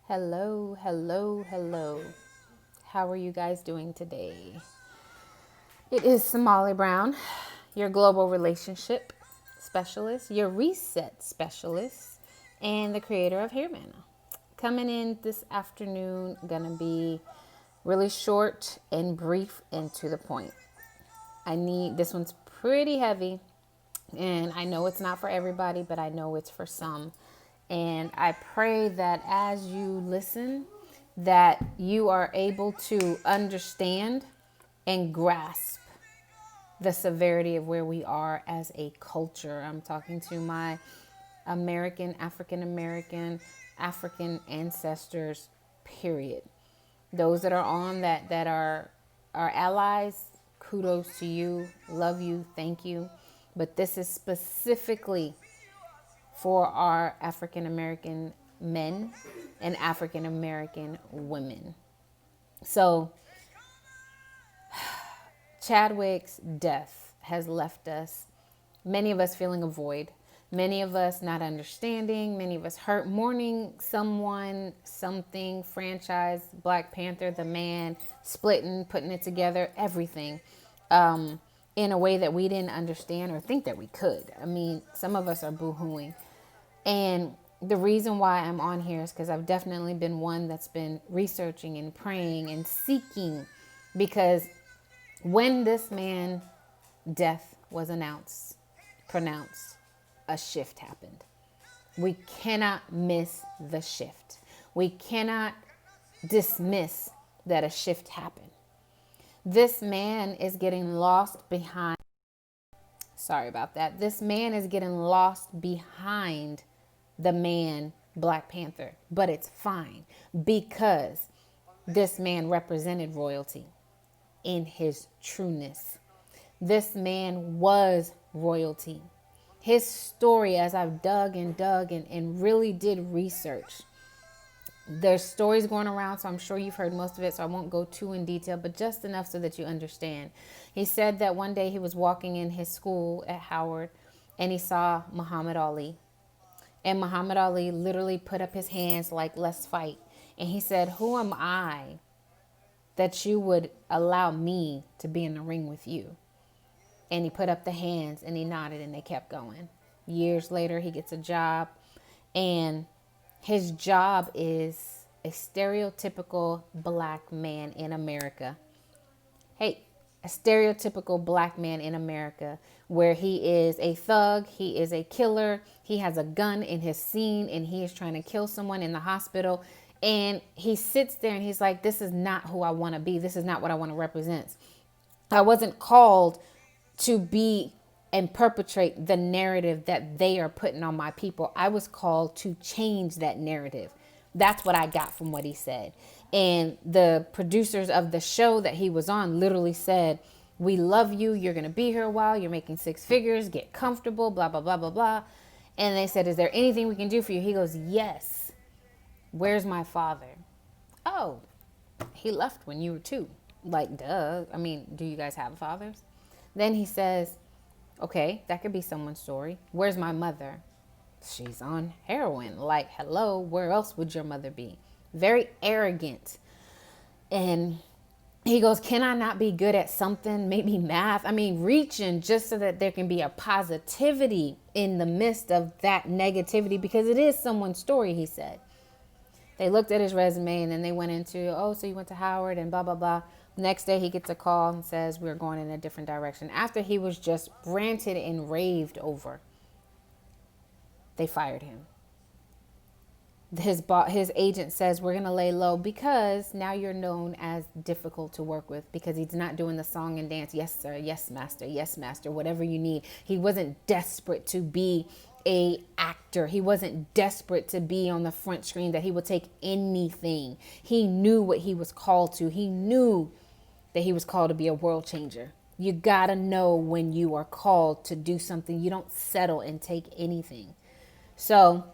Hello, hello, hello. How are you guys doing today? It is Somali Brown, your global relationship specialist, your reset specialist, and the creator of Hair Manna. Coming in this afternoon, gonna be really short and brief and to the point. This one's pretty heavy, and I know it's not for everybody, but I know it's for some. And I pray that as you listen, that you are able to understand and grasp the severity of where we are as a culture. I'm talking to my African American, African ancestors, period. Those that are on that are our allies, kudos to you, love you, thank you. But this is specifically for our African American men and African American women. So Chadwick's death has left us, many of us feeling a void, many of us not understanding, many of us hurt, mourning someone, something, franchise, Black Panther, the man, splitting, putting it together, everything, in a way that we didn't understand or think that we could. I mean, some of us are boo-hooing. And the reason why I'm on here is because I've definitely been one that's been researching and praying and seeking, because when this man's death was pronounced, a shift happened. We cannot miss the shift. We cannot dismiss that a shift happened. This man is getting lost behind. Sorry about that. This man is getting lost behind the man Black Panther, but it's fine because this man represented royalty in his trueness. This man was royalty. His story, as I've dug and really did research, there's stories going around, so I'm sure you've heard most of it, so I won't go too in detail, but just enough so that you understand. He said that one day he was walking in his school at Howard and he saw Muhammad Ali. And Muhammad Ali literally put up his hands like, let's fight. And he said, who am I that you would allow me to be in the ring with you? And he put up the hands and he nodded and they kept going. Years later, he gets a job, and his job is a stereotypical Black man in America. Hey, a stereotypical Black man in America, where he is a thug, he is a killer, he has a gun in his scene, and he is trying to kill someone in the hospital. And he sits there and he's like, this is not who I want to be. This is not what I want to represent. I wasn't called to be and perpetrate the narrative that they are putting on my people. I was called to change that narrative. That's what I got from what he said. And the producers of the show that he was on literally said, we love you. You're going to be here a while. You're making six figures. Get comfortable, blah, blah, blah, blah, blah. And they said, is there anything we can do for you? He goes, yes. Where's my father? Oh, he left when you were 2. Like, duh. I mean, do you guys have fathers? Then he says, okay, that could be someone's story. Where's my mother? She's on heroin. Like, hello, where else would your mother be? Very arrogant. And he goes, can I not be good at something? Maybe math. I mean, reaching just so that there can be a positivity in the midst of that negativity, because it is someone's story, he said. They looked at his resume and then they went into, oh, so you went to Howard and blah, blah, blah. Next day he gets a call and says, we're going in a different direction. After he was just ranted and raved over, they fired him. His agent says, we're going to lay low because now you're known as difficult to work with, because he's not doing the song and dance. Yes, sir. Yes, master, whatever you need. He wasn't desperate to be a actor. He wasn't desperate to be on the front screen, that he would take anything. He knew what he was called to. He knew that he was called to be a world changer. You got to know when you are called to do something. You don't settle and take anything. So,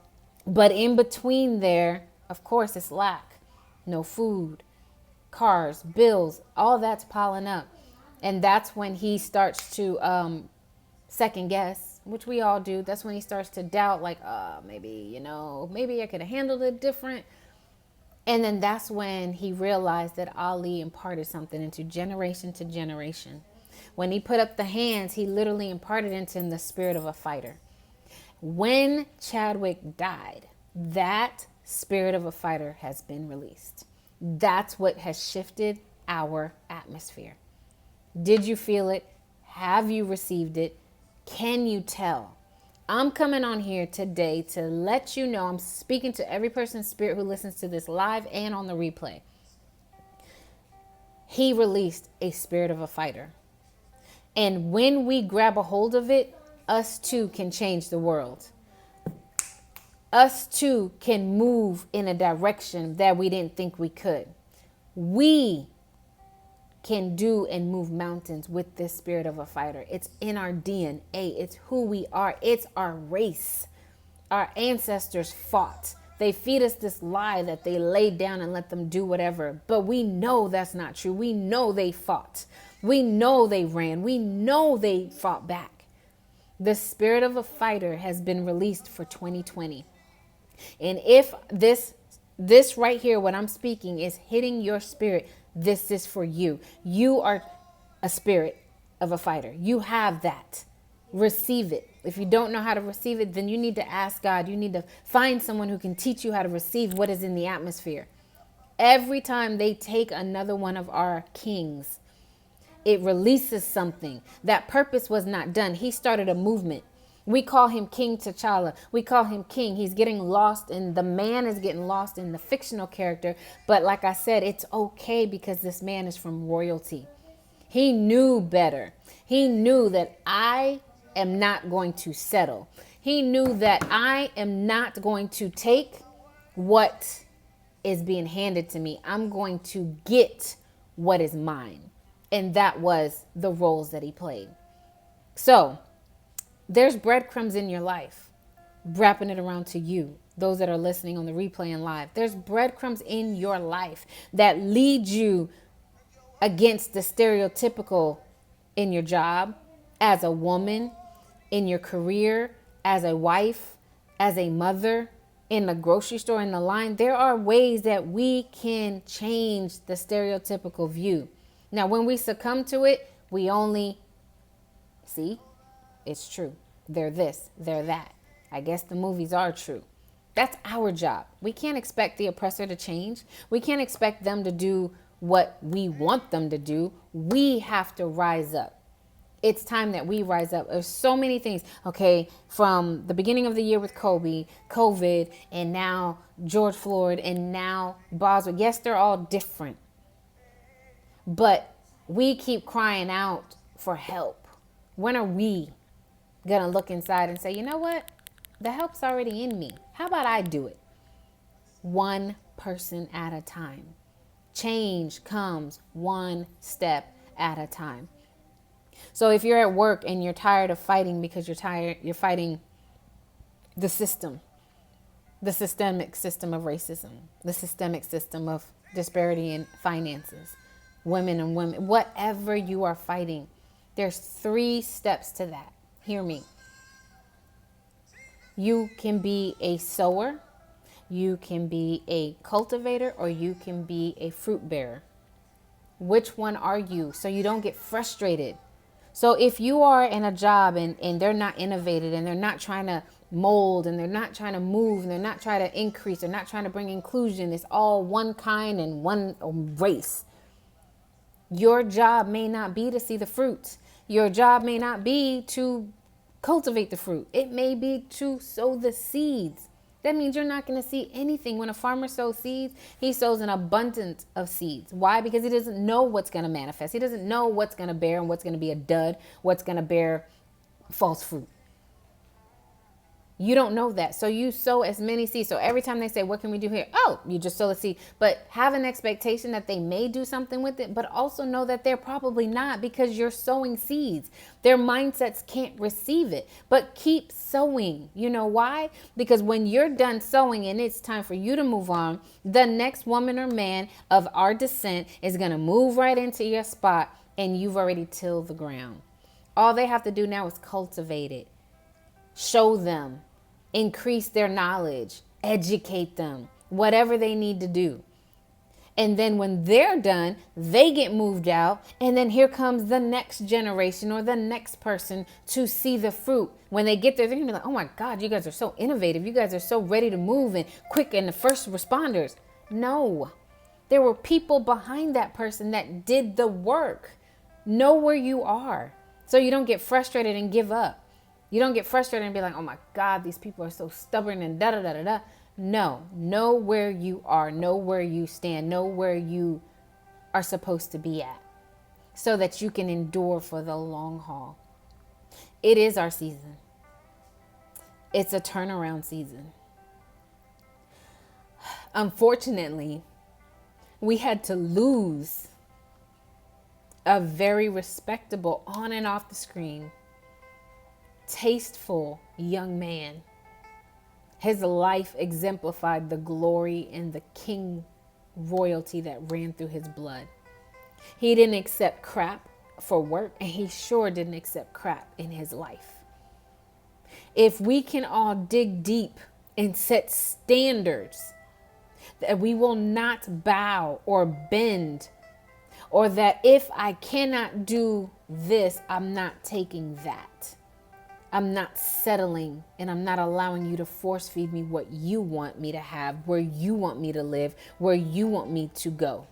but in between there, of course, it's lack. No food, cars, bills, all that's piling up. And that's when he starts to second guess, which we all do. That's when he starts to doubt, like, maybe I could have handled it different. And then that's when he realized that Ali imparted something into generation to generation. When he put up the hands, he literally imparted into him the spirit of a fighter. When Chadwick died, that spirit of a fighter has been released. That's what has shifted our atmosphere. Did you feel it? Have you received it? Can you tell? I'm coming on here today to let you know, I'm speaking to every person's spirit who listens to this live and on the replay. He released a spirit of a fighter. And when we grab a hold of it, us too can change the world. Us too can move in a direction that we didn't think we could. We can do and move mountains with this spirit of a fighter. It's in our DNA. It's who we are. It's our race. Our ancestors fought. They feed us this lie that they laid down and let them do whatever. But we know that's not true. We know they fought. We know they ran. We know they fought back. The spirit of a fighter has been released for 2020. And if this right here, what I'm speaking, is hitting your spirit, this is for you. You are a spirit of a fighter. You have that. Receive it. If you don't know how to receive it, then you need to ask God. You need to find someone who can teach you how to receive what is in the atmosphere. Every time they take another one of our kings, it releases something. That purpose was not done. He started a movement. We call him King T'Challa. We call him king. He's getting lost, and the man is getting lost in the fictional character. But like I said, it's okay because this man is from royalty. He knew better. He knew that I am not going to settle. He knew that I am not going to take what is being handed to me. I'm going to get what is mine. And that was the roles that he played. So there's breadcrumbs in your life, wrapping it around to you, those that are listening on the replay and live. There's breadcrumbs in your life that lead you against the stereotypical in your job, as a woman, in your career, as a wife, as a mother, in the grocery store, in the line. There are ways that we can change the stereotypical view. Now, when we succumb to it, we only see it's true. They're this, they're that. I guess the movies are true. That's our job. We can't expect the oppressor to change. We can't expect them to do what we want them to do. We have to rise up. It's time that we rise up. There's so many things. Okay, from the beginning of the year with Kobe, COVID, and now George Floyd, and now Boswell. Yes, they're all different. But we keep crying out for help. When are we gonna look inside and say, you know what? The help's already in me. How about I do it? One person at a time. Change comes one step at a time. So if you're at work and you're tired of fighting because you're fighting the system, the systemic system of racism, the systemic system of disparity in finances, women and women, whatever you are fighting, there's 3 steps to that. Hear me. You can be a sower, you can be a cultivator, or you can be a fruit bearer. Which one are you? So you don't get frustrated. So if you are in a job and they're not innovative and they're not trying to mold and they're not trying to move and they're not trying to increase, they're not trying to bring inclusion, it's all one kind and one race. Your job may not be to see the fruit. Your job may not be to cultivate the fruit. It may be to sow the seeds. That means you're not going to see anything. When a farmer sows seeds, he sows an abundance of seeds. Why? Because he doesn't know what's going to manifest. He doesn't know what's going to bear and what's going to be a dud, what's going to bear false fruit. You don't know that. So you sow as many seeds. So every time they say, what can we do here? Oh, you just sow a seed. But have an expectation that they may do something with it, but also know that they're probably not, because you're sowing seeds. Their mindsets can't receive it, but keep sowing. You know why? Because when you're done sowing and it's time for you to move on, the next woman or man of our descent is going to move right into your spot, and you've already tilled the ground. All they have to do now is cultivate it. Show them, increase their knowledge, educate them, whatever they need to do. And then when they're done, they get moved out. And then here comes the next generation or the next person to see the fruit. When they get there, they're going to be like, oh my God, you guys are so innovative. You guys are so ready to move and quick, and the first responders. No, there were people behind that person that did the work. Know where you are so you don't get frustrated and give up. You don't get frustrated and be like, oh my God, these people are so stubborn and da da da da da. No, know where you are, know where you stand, know where you are supposed to be at so that you can endure for the long haul. It is our season. It's a turnaround season. Unfortunately, we had to lose a very respectable, on and off the screen, tasteful young man. His life exemplified the glory and the king royalty that ran through his blood. He didn't accept crap for work, and he sure didn't accept crap in his life. If we can all dig deep and set standards that we will not bow or bend, or that if I cannot do this, I'm not taking that. I'm not settling, and I'm not allowing you to force feed me what you want me to have, where you want me to live, where you want me to go.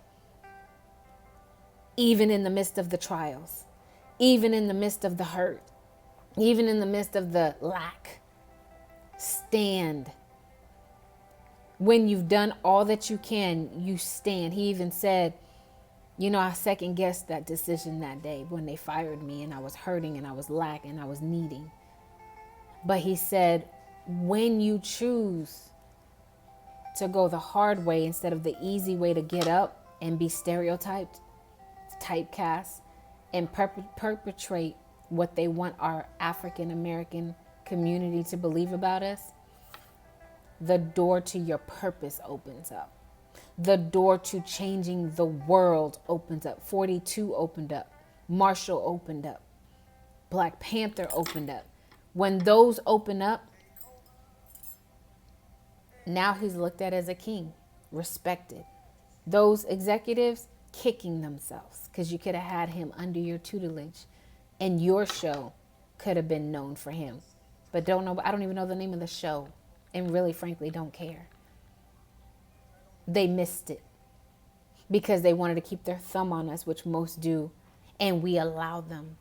Even in the midst of the trials, even in the midst of the hurt, even in the midst of the lack, stand. When you've done all that you can, you stand. He even said, you know, I second guessed that decision that day when they fired me, and I was hurting, and I was lacking, and I was needing. But he said, when you choose to go the hard way instead of the easy way to get up and be stereotyped, typecast, and perpetrate what they want our African American community to believe about us, the door to your purpose opens up. The door to changing the world opens up. 42 opened up. Marshall opened up. Black Panther opened up. When those open up, now he's looked at as a king, respected. Those executives kicking themselves because you could have had him under your tutelage, and your show could have been known for him. But don't know. I don't even know the name of the show, and really, frankly, don't care. They missed it because they wanted to keep their thumb on us, which most do, and we allow them.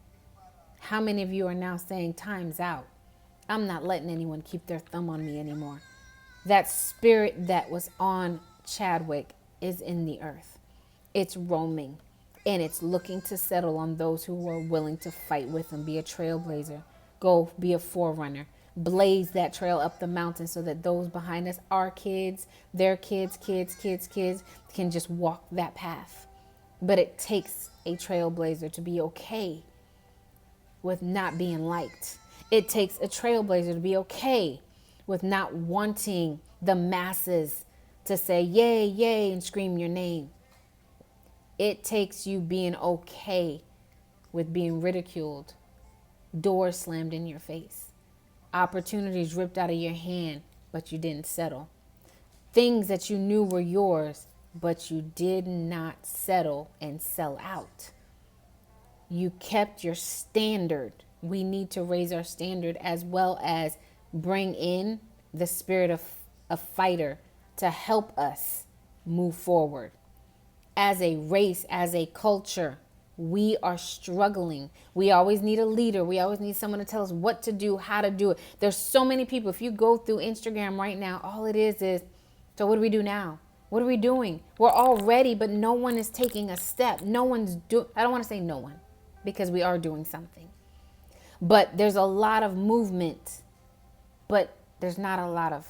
How many of you are now saying, time's out? I'm not letting anyone keep their thumb on me anymore. That spirit that was on Chadwick is in the earth. It's roaming, and it's looking to settle on those who are willing to fight with him. Be a trailblazer. Go be a forerunner. Blaze that trail up the mountain so that those behind us, our kids, their kids, kids, can just walk that path. But it takes a trailblazer to be okay with not being liked. It takes a trailblazer to be okay with not wanting the masses to say yay, yay, and scream your name. It takes you being okay with being ridiculed, doors slammed in your face, opportunities ripped out of your hand, but you didn't settle. Things that you knew were yours, but you did not settle and sell out. You kept your standard. We need to raise our standard, as well as bring in the spirit of a fighter to help us move forward. As a race, as a culture, we are struggling. We always need a leader. We always need someone to tell us what to do, how to do it. There's so many people. If you go through Instagram right now, all it is, so what do we do now? What are we doing? We're all ready, but no one is taking a step. I don't want to say no one, because we are doing something. But there's a lot of movement, but there's not a lot of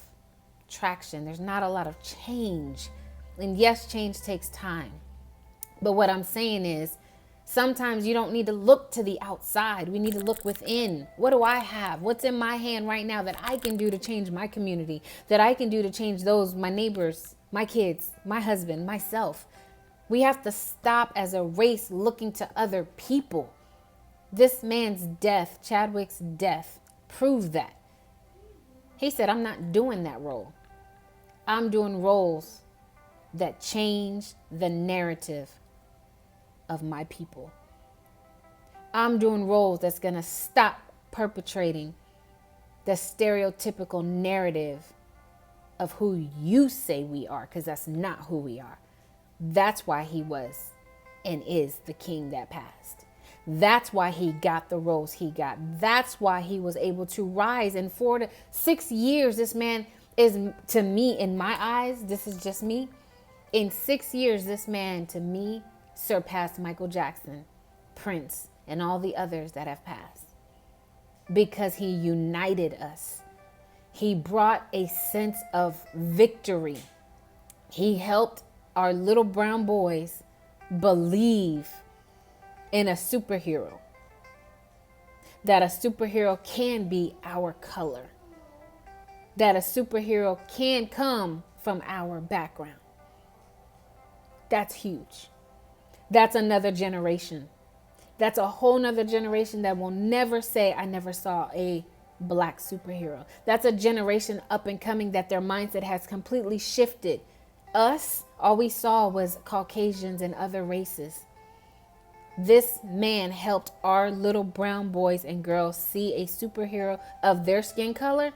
traction. There's not a lot of change. And yes, change takes time. But what I'm saying is, sometimes you don't need to look to the outside. We need to look within. What do I have? What's in my hand right now that I can do to change my community, that I can do to change those, my neighbors, my kids, my husband, myself? We have to stop as a race looking to other people. This man's death, Chadwick's death, proved that. He said, I'm not doing that role. I'm doing roles that changed the narrative of my people. I'm doing roles that's going to stop perpetrating the stereotypical narrative of who you say we are, because that's not who we are. That's why he was and is the king that passed. That's why he got the roles he got. That's why he was able to rise. And 4 to 6 years, this man is, to me, in my eyes, this is just me. In 6 years, this man, to me, surpassed Michael Jackson, Prince, and all the others that have passed. Because he united us. He brought a sense of victory. He helped our little brown boys believe in a superhero. That a superhero can be our color. That a superhero can come from our background. That's huge. That's another generation. That's a whole nother generation that will never say, I never saw a black superhero. That's a generation up and coming that their mindset has completely shifted. Us, all we saw was Caucasians and other races. This man helped our little brown boys and girls see a superhero of their skin color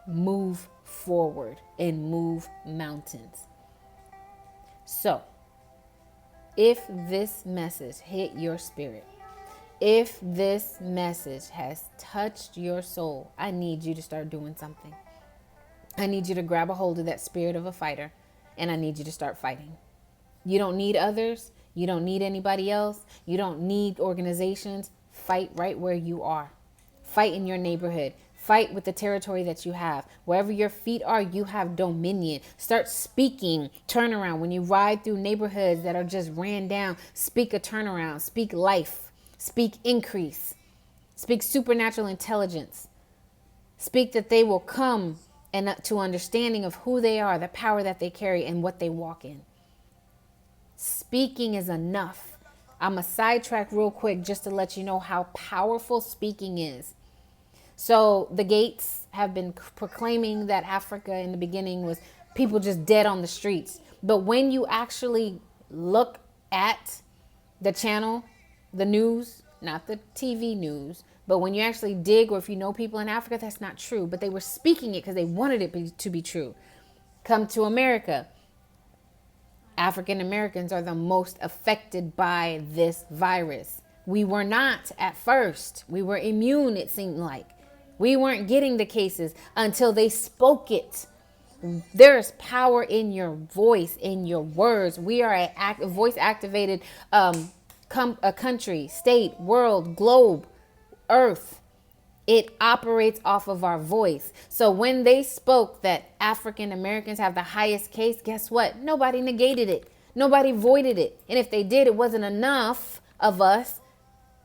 move forward and move mountains. So, if this message hit your spirit, if this message has touched your soul, I need you to start doing something. I need you to grab a hold of that spirit of a fighter, and I need you to start fighting. You don't need others. You don't need anybody else. You don't need organizations. Fight right where you are. Fight in your neighborhood. Fight with the territory that you have. Wherever your feet are, you have dominion. Start speaking turnaround. When you ride through neighborhoods that are just ran down, speak a turnaround. Speak life. Speak increase. Speak supernatural intelligence. Speak that they will come and to understanding of who they are, the power that they carry, and what they walk in. Speaking is enough. I'm going to sidetrack real quick just to let you know how powerful speaking is. So the Gates have been proclaiming that Africa in the beginning was people just dead on the streets. But when you actually look at the channel, the news, not the TV news, but when you actually dig, or if you know people in Africa, that's not true. But they were speaking it because they wanted it to be true. Come to America. African Americans are the most affected by this virus. We were not at first. We were immune, it seemed like. We weren't getting the cases until they spoke it. There's power in your voice, in your words. We are a voice activated a country, state, world, globe, earth. It operates off of our voice. So when they spoke that African Americans have the highest case, guess what? Nobody negated it. Nobody voided it. And if they did, it wasn't enough of us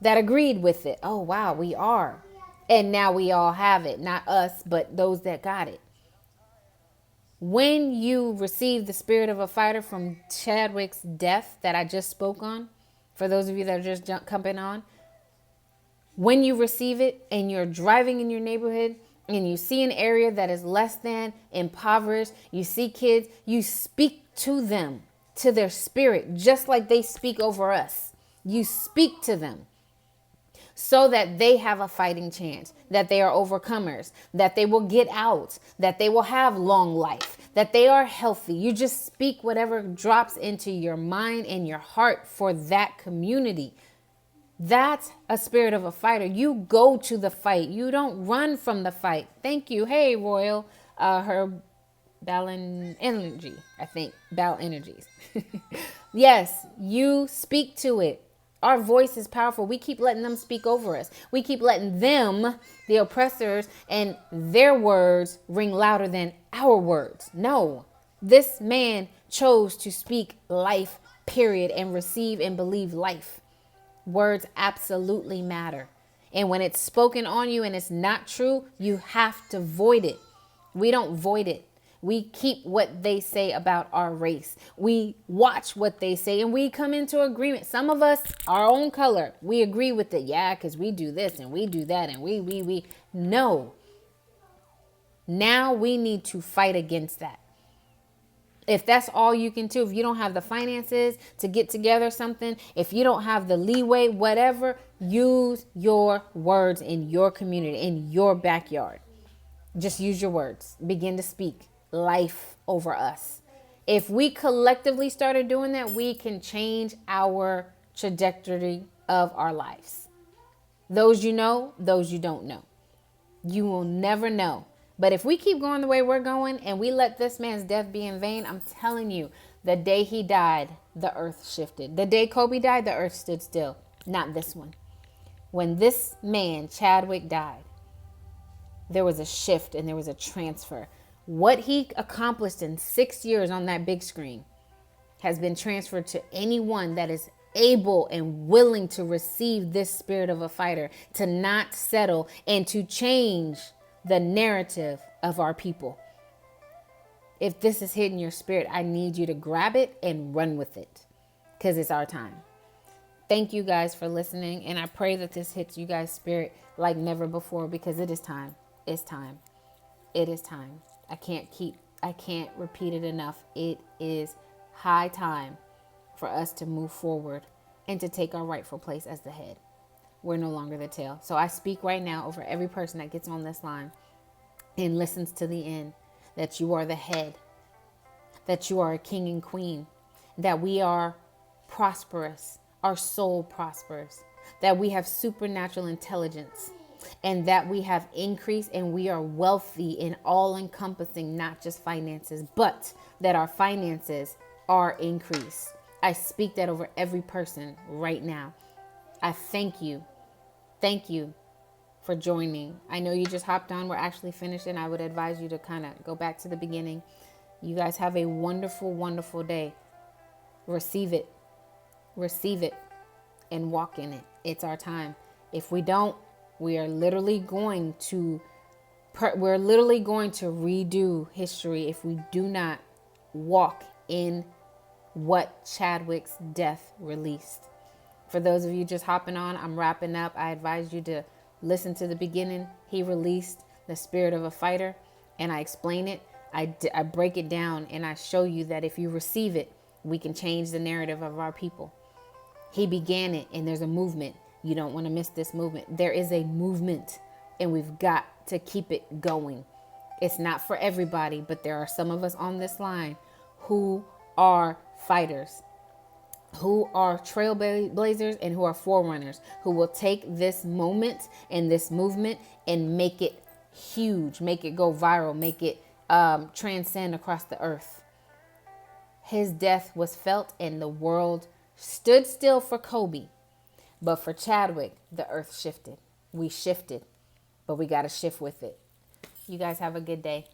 that agreed with it. Oh, wow, we are. And now we all have it. Not us, but those that got it. When you receive the spirit of a fighter from Chadwick's death that I just spoke on, for those of you that are just jumping on, when you receive it and you're driving in your neighborhood and you see an area that is less than impoverished, you see kids, you speak to them, to their spirit, just like they speak over us. You speak to them so that they have a fighting chance, that they are overcomers, that they will get out, that they will have long life, that they are healthy. You just speak whatever drops into your mind and your heart for that community. That's a spirit of a fighter. You go to the fight. You don't run from the fight. Thank you. Hey, Royal, her Ballon Energy, I think. Ball Energies. Yes, you speak to it. Our voice is powerful. We keep letting them speak over us. We keep letting them, the oppressors, and their words ring louder than our words. No, this man chose to speak life, period, and receive and believe life. Words absolutely matter. And when it's spoken on you and it's not true, you have to void it. We don't void it. We keep what they say about our race. We watch what they say and we come into agreement. Some of us, our own color, we agree with it. Yeah, because we do this and we do that and we. No. Now we need to fight against that. If that's all you can do, if you don't have the finances to get together something, if you don't have the leeway, whatever, use your words in your community, in your backyard. Just use your words. Begin to speak life over us. If we collectively started doing that, we can change our trajectory of our lives. Those you know, those you don't know. You will never know. But if we keep going the way we're going and we let this man's death be in vain, I'm telling you, the day he died, the earth shifted. The day Kobe died, the earth stood still. Not this one. When this man, Chadwick, died, there was a shift and there was a transfer. What he accomplished in 6 years on that big screen has been transferred to anyone that is able and willing to receive this spirit of a fighter, to not settle and to change the narrative of our people. If this is hitting your spirit, I need you to grab it and run with it, because it's our time. Thank you guys for listening. And I pray that this hits you guys' spirit like never before, because it is time. It's time. It is time. I can't repeat it enough. It is high time for us to move forward and to take our rightful place as the head. We're no longer the tail. So I speak right now over every person that gets on this line and listens to the end, that you are the head, that you are a king and queen, that we are prosperous, our soul prospers, that we have supernatural intelligence, and that we have increase and we are wealthy and all encompassing, not just finances, but that our finances are increased. I speak that over every person right now. I thank you. Thank you for joining. I know you just hopped on. We're actually finishing. I would advise you to kind of go back to the beginning. You guys have a wonderful, wonderful day. Receive it, and walk in it. It's our time. If we don't, we are literally going to redo history if we do not walk in what Chadwick's death released. For those of you just hopping on, I'm wrapping up. I advise you to listen to the beginning. He released the spirit of a fighter, and I explain it. I break it down, and I show you that if you receive it, we can change the narrative of our people. He began it, and there's a movement. You don't want to miss this movement. There is a movement, and we've got to keep it going. It's not for everybody, but there are some of us on this line who are fighters, who are trailblazers, and who are forerunners, who will take this moment and this movement and make it huge, make it go viral, make it transcend across the earth. His death was felt and the world stood still for Kobe. But for Chadwick, the earth shifted. We shifted, but we got to shift with it. You guys have a good day.